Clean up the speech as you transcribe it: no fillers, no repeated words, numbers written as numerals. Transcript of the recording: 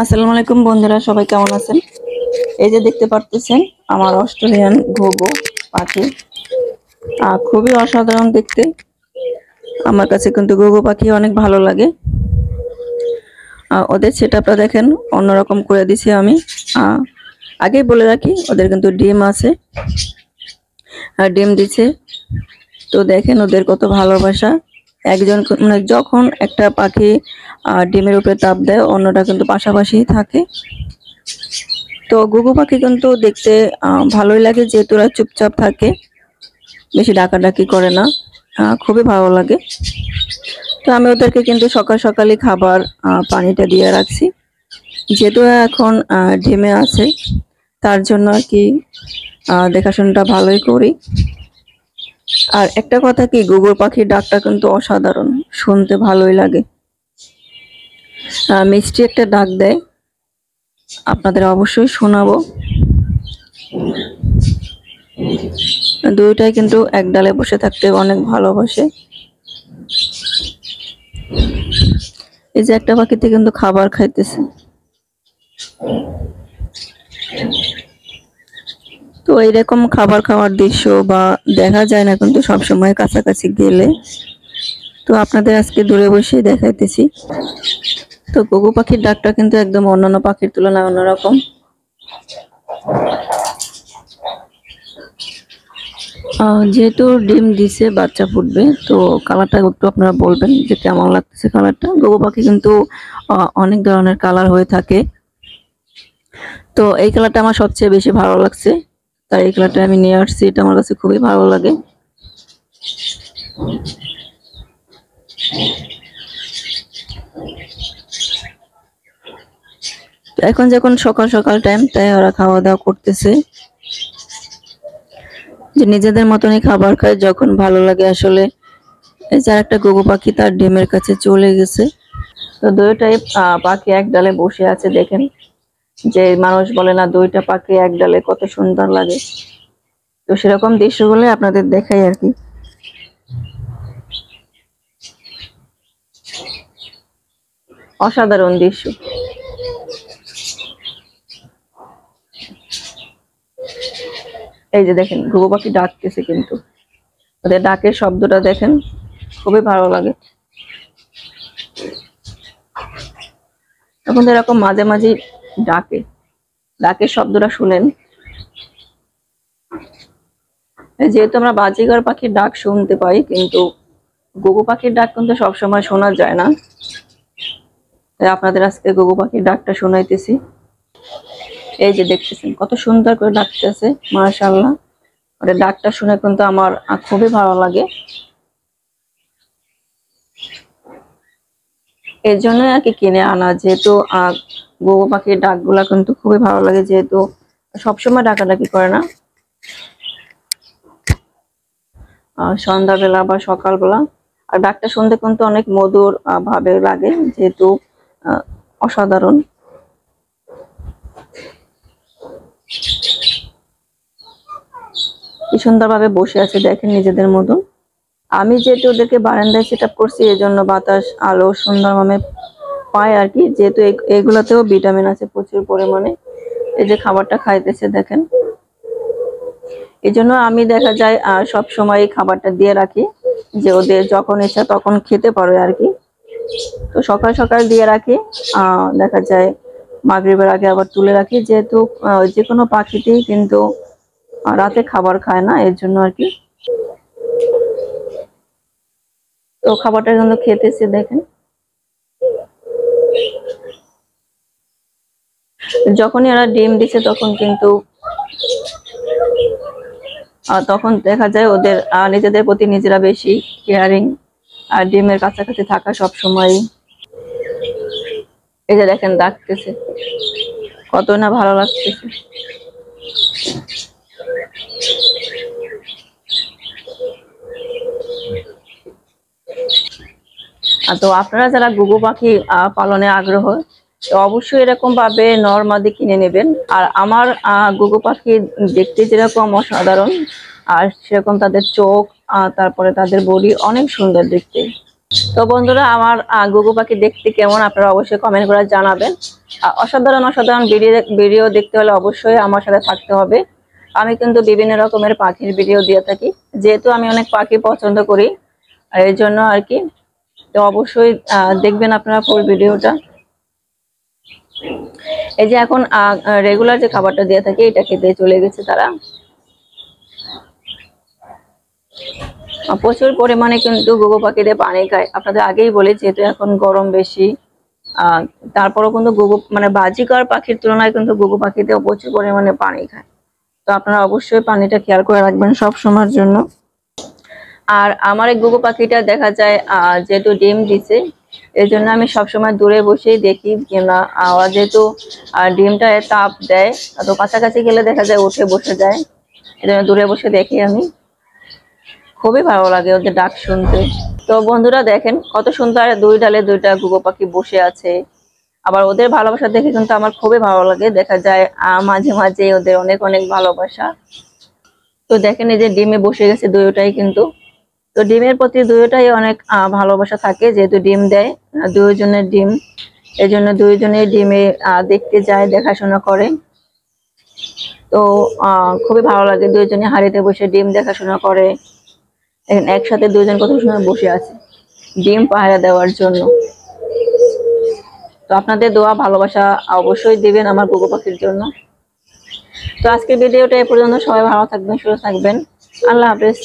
আসসালামু আলাইকুম বন্ধুরা, সবাই কেমন আছেন? এই যে দেখতে পারতেছেন আমার অস্ট্রেলিয়ান ঘুঘু পাখি। খুবই অসাধারণ দেখতে। আমার কাছে কিন্তু ঘুঘু পাখি অনেক ভালো লাগে। ওদের সেটআপটা দেখেন, অন্যরকম করে দিছি আমি। আগেই বলে রাখি, ওদের কিন্তু ডিম আছে আর ডিম দিচ্ছে। তো দেখেন ওদের কত ভালোবাসা। একজন মানে যখন একটা পাখি ডিমের উপরে তাপ দেয়, অন্যটা কিন্তু পাশাপাশি থাকে। তো ঘুঘু পাখি কিন্তু দেখতে ভালোই লাগে, যেহেতু ওরা চুপচাপ থাকে, বেশি ডাকাডাকি করে না। খুবই ভালো লাগে। তো আমি ওদেরকে কিন্তু সকাল সকালই খাবার পানিটা দিয়ে রাখছি, যেহেতু এখন ডিমে আছে, তার জন্য আর কি দেখাশোনাটা ভালোই করি। আর একটা কথা কি, ঘুঘু পাখির ডাকটা কিন্তু অসাধারণ, শুনতে ভালোই লাগে। মিষ্টি একটা ডাক দেয়, আপনাদের অবশ্যই শোনাবো। দুইটাই কিন্তু এক ডালে বসে থাকতে অনেক ভালোবাসে। এই যে একটা পাখিতে কিন্তু খাবার খাইতেছে। তো এইরকম খাবার খাওয়ার দৃশ্য বা দেখা যায় না কিন্তু সবসময় কাছাকাছি গেলে। তো আপনাদের আজকে দূরে বসেই দেখাইতেছি। তো ঘুঘু পাখির ডাকটা কিন্তু একদম অন্যান্য পাখির তুলনায় অন্যরকম। যেহেতু ডিম দিছে, বাচ্চা ফুটবে, তো কালারটা একটু আপনারা বলবেন যে কেমন লাগতেছে কালারটা। ঘুঘু পাখি কিন্তু অনেক ধরনের কালার হয়ে থাকে, তো এই কালারটা আমার সবচেয়ে বেশি ভালো লাগছে, তাই এই কালারটা আমি নিয়ে আসছি। এটা আমার কাছে খুবই ভালো লাগে। এখন যখন সকাল সকাল টাইম, তাই ওরা খাওয়া দাওয়া করতেছে, যে নিজেদের মতনই খাবার খায় যখন ভালো লাগে আসলে। এই যে একটা ঘুঘু পাখি তার ডিমের কাছে চলে গেছে। তো দুইটাই পাখি এক ডালে বসে আছে, দেখেন। যে মানুষ বলে না, দুইটা পাখি এক ডালে কত সুন্দর লাগে। তো সেরকম দৃশ্যগুলো আপনাদের দেখাই আর কি। অসাধারণ দৃশ্য। এই যে দেখেন ঘুঘু পাখি ডাকতেছে, কিন্তু ওদের ডাকের শব্দটা দেখেন, খুবই ভালো লাগে। এখন এরকম মাঝে মাঝে ডাকে, ডাকের শব্দটা শুনেন। যেহেতু আমরা বাজিগার পাখির ডাক শুনতে পাই, কিন্তু ঘুঘু পাখির ডাক কিন্তু সবসময় শোনা যায় না, তাই আপনাদের আজকে ঘুঘু পাখির ডাকটা শোনাইতেছি। এই যে দেখতেছেন কত সুন্দর করে ডাকতেছে, মাশাআল্লাহ। ওদের ডাকটা শুনে কিন্তু আমার খুবই ভালো লাগে। এর জন্য আর কি কিনে আনা, যেহেতু ঘুঘু পাখির ডাকগুলা কিন্তু খুবই ভালো লাগে, যেহেতু সবসময় ডাকাডাকি করে না, সন্ধ্যাবেলা বা সকালবেলা। আর ডাকটা শুনতে কিন্তু অনেক মধুর ভাবে লাগে, যেহেতু অসাধারণ। কি সুন্দরভাবে বসে আছে দেখেন নিজেদের মতন। আমি যেহেতু ওদেরকে বারান্দায় সেট আপ করছি, এই জন্য বাতাস আলো সুন্দরভাবে পায় আর কি, যেহেতু এগুলোতেও ভিটামিন আছে প্রচুর পরিমাণে। এই যে খাবারটা খাইতেছে দেখেন। এই জন্য আমি দেখা যায় সব সময় খাবারটা দিয়ে রাখি, যে ওদের যখন ইচ্ছা তখন খেতে পারে আর কি। তো সকাল সকাল দিয়ে রাখি, দেখা যায় মাগরিবের আগে আবার তুলে রাখি, যেহেতু যে কোনো পাখিতেই কিন্তু রাতে খাবার খায় না, এর জন্য আর কি। তো খাবারটা কিন্তু খেতেছে দেখেন। যখনই এরা ডিম দিচ্ছে, তখন কিন্তু তখন দেখা যায় ওদের নিজেদের প্রতি নিজেরা বেশি কেয়ারিং, আর ডিমের কাছাকাছি থাকা সব সময়। এই যে দেখেন ডাকতেছে, কত না ভালো লাগতেছে। তো আপনারা যারা ঘুঘু পাখি পালনে আগ্রহ, তো অবশ্যই এরকম ভাবে নর মাদি কিনে নেবেন। আর আমার ঘুঘু পাখি দেখতে যেরকম অসাধারণ, আর সেরকম তাদের চোখ, তারপরে তাদের বডি অনেক সুন্দর দেখতে। তো বন্ধুরা, আমার ঘুঘু পাখি দেখতে কেমন আপনারা অবশ্যই কমেন্ট করে জানাবেন। অসাধারণ অসাধারণ ভিডিও দেখতে হলে অবশ্যই আমার সাথে থাকতে হবে। আমি কিন্তু বিভিন্ন রকমের পাখির ভিডিও দিয়ে থাকি, যেহেতু আমি অনেক পাখি পছন্দ করি, এর জন্য আর কি। তো অবশ্যই দেখবেন আপনারা ফুল ভিডিওটা। এই যে এখন রেগুলার যে খাবারটা দিয়ে থাকি এটা খেতে চলে গেছে তারা। প্রচুর পরিমাণে কিন্তু ঘুঘু পাখিদের পানি খায়, আপনাদের আগেই বলি, যেহেতু এখন গরম বেশি। তারপরও কিন্তু ঘুঘু মানে বাজিকার পাখির তুলনায় কিন্তু ঘুঘু পাখিতেও প্রচুর পরিমাণে পানি খায়। তো আপনারা অবশ্যই পানিটা খেয়াল করে রাখবেন সব সময়ের জন্য। আর আমার এই ঘুঘু পাখিটা দেখা যায় যেহেতু ডিম দিছে, এই জন্য আমি সবসময় দূরে বসেই দেখি, কিংবা যেহেতু ডিমটা তাপ দেয়, তো কাছাকাছি গেলে দেখা যায় উঠে বসে যায়, এই জন্য দূরে বসে দেখি আমি। খুবই ভালো লাগে ওদের ডাক শুনতে। তো বন্ধুরা দেখেন কত সুন্দর, দুই ডালে দুইটা ঘুঘু পাখি বসে আছে। আবার ওদের ভালোবাসা দেখে কিন্তু আমার খুবই ভালো লাগে, দেখা যায় মাঝে মাঝে ওদের অনেক অনেক ভালোবাসা। তো দেখেন এই যে ডিমে বসে গেছে দুইটাই কিন্তু। তো ডিমের প্রতি দুইটাই অনেক ভালোবাসা থাকে, যেহেতু ডিম দেয় দুইজনের ডিম, এই জন্য দুইজনের ডিমে দেখতে যায়, দেখাশোনা করে। তো খুবই ভালো লাগে, দুইজনে হাড়িতে বসে ডিম দেখাশোনা করে। একসাথে দুইজন কত সময় বসে আছে ডিম পাহারা দেওয়ার জন্য। তো আপনাদের দোয়া ভালোবাসা অবশ্যই দিবেন আমার ঘুঘু পাখির জন্য। তো আজকের ভিডিওটা এ পর্যন্ত, সবাই ভালো থাকবেন, সুস্থ থাকবেন, আল্লাহ হাফেজ।